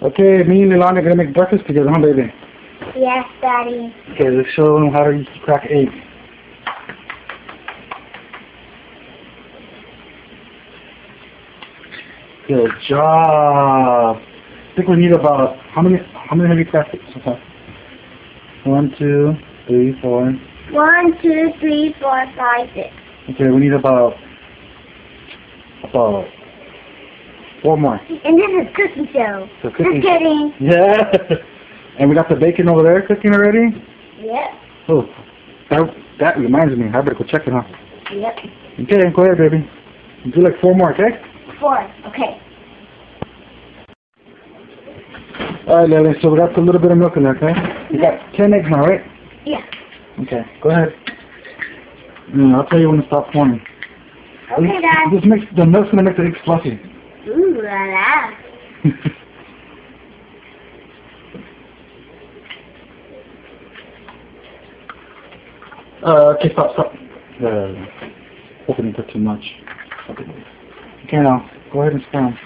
Okay, me and Leilani are gonna make breakfast together, huh, baby? Yes, Daddy. Okay, let's show them how to crack eggs. Good job. I think we need about how many have you cracked so far? 1, 2, 3, 4. 1, 2, 3, 4, 5, 6. Okay, we need about 4 more. And this is cookie dough. So cooking. Just kidding. Yeah. And we got the bacon over there cooking already. Yep. Oh, that reminds me. I better go check it, huh? Yep. Okay, go ahead, baby. Do like 4 more, okay? 4. Okay. Alright, Lily, so we got a little bit of milk in there, okay? You got 10 eggs now, right? Yeah. Okay, go ahead. I'll tell you when to stop pouring. Okay, Dad. The milk's gonna make the eggs fluffy. Ooh la la. Okay, stop. Hoping to put too much. Okay, now, go ahead and scramble.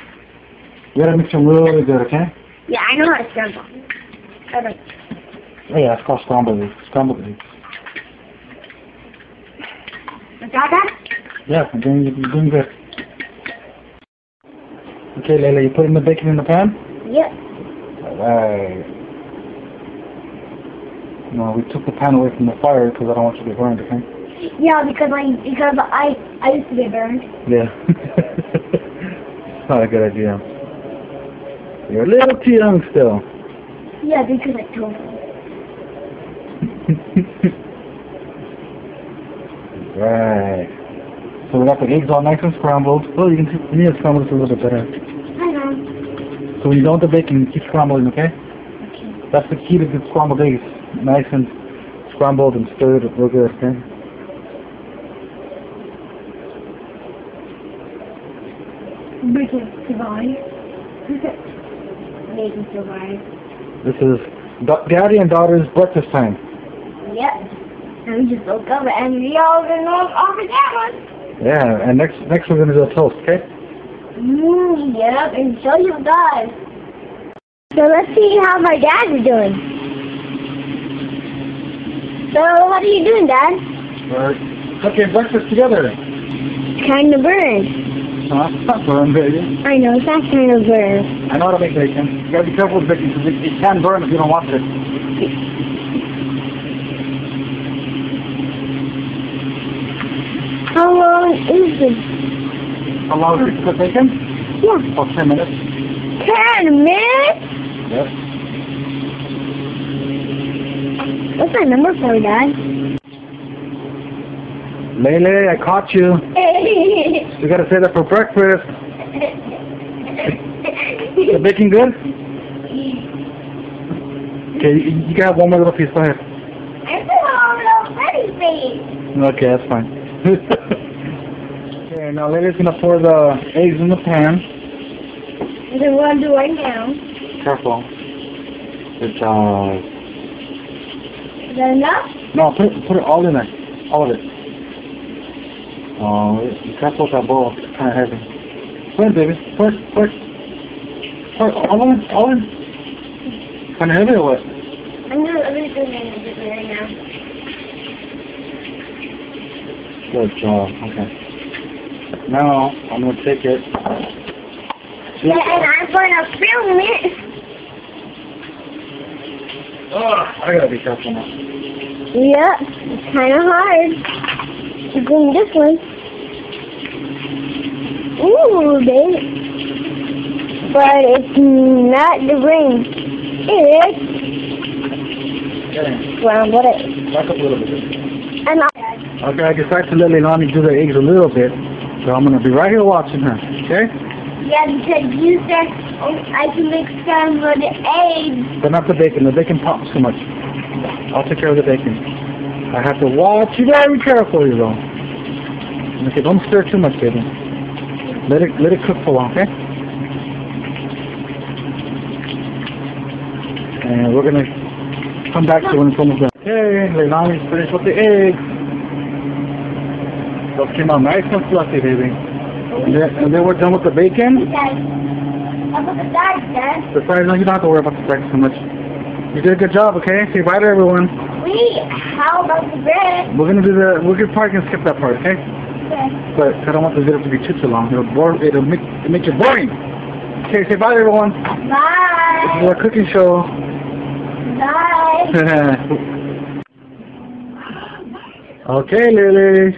You gotta mix them really good, okay? Yeah, I know how to scramble. Okay. Oh yeah, it's called scrambled eggs. Scrambled eggs. Is that that? Yeah, you're doing good. Okay, Layla, you putting the bacon in the pan? Yep. Alright. No, we took the pan away from the fire because I don't want you to get burned, okay? Yeah, because I used to get burned. Yeah. It's not a good idea. You're a little too young still. Yeah, because I told you. Right. So we got the eggs all nice and scrambled. Oh, you need to scramble this a little bit better. I know. So when you don't want the bacon, keep scrambling, okay? Okay. That's the key to good scrambled eggs. Nice and scrambled and stirred real good, okay? Bacon survive. Bacon survive. This is Daddy and daughter's breakfast time. Yep. And we just woke up and we all been over that one. Yeah, and next we're gonna do a toast, okay? Yep, and show you guys. So let's see how my dad is doing. So what are you doing, Dad? We're cooking breakfast together. Kind of burned. Huh? It's not burn, baby. I know, it's not kind of burned. I know how to make bacon. You gotta be careful with bacon because it can burn if you don't watch it. How long is it? How long does it cook bacon? Yeah. About 10 minutes. 10 minutes? Yep. What's my number for, Dad? Lele, I caught you. You gotta say that for breakfast. The bacon good? Okay, you can have one more little piece. Go ahead. I still have a little pretty face. Okay, that's fine. Okay, now Lele's gonna pour the eggs in the pan. And then what I'm doing right now. Careful. Good job. Is that enough? No, put it all in there. All of it. Oh, be careful with that bowl. It's kind of heavy. Go ahead, baby. Pour it. All in. Kind of heavy or what? I'm doing it right now. Good job. Okay. Now, I'm going to take it. Yeah, and I'm going to film it. Oh, I got to be careful now. Yep, it's kind of hard. Doing this one. Ooh, baby. But it's not the ring. It's scrambled it. Back up a little bit. And okay, I decided to let Leilani do the eggs a little bit, so I'm going to be right here watching her, okay? yeah, because you said I can make scrambled eggs. But not the bacon. The bacon pops too much. I'll take care of the bacon. I have to watch you very carefully, though. Okay, don't stir too much, baby. Let it cook for a while, okay? And we're gonna come back to when it's almost done. Okay, Leilani's finished with the eggs. Those came out nice and fluffy, baby. And then we're done with the bacon. Okay. about the sides, Dad? The fries, no, you don't have to worry about the fries so much. You did a good job, okay? Say bye to everyone. Wait, how about the bread? We're probably gonna skip that part, okay? Okay. But I don't want the video to be too long. It'll make it boring. Okay, say bye to everyone. Bye. This is our cooking show. Bye. Okay, Lily.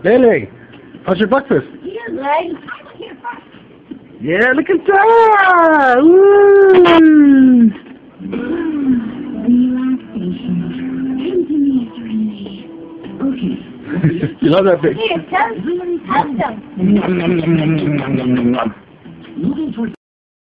Lily, how's your breakfast? Like, Yeah, look at that! Woo! You love that big. here, tell them. Nom, nom, nom, nom, nom, nom, nom, nom, nom.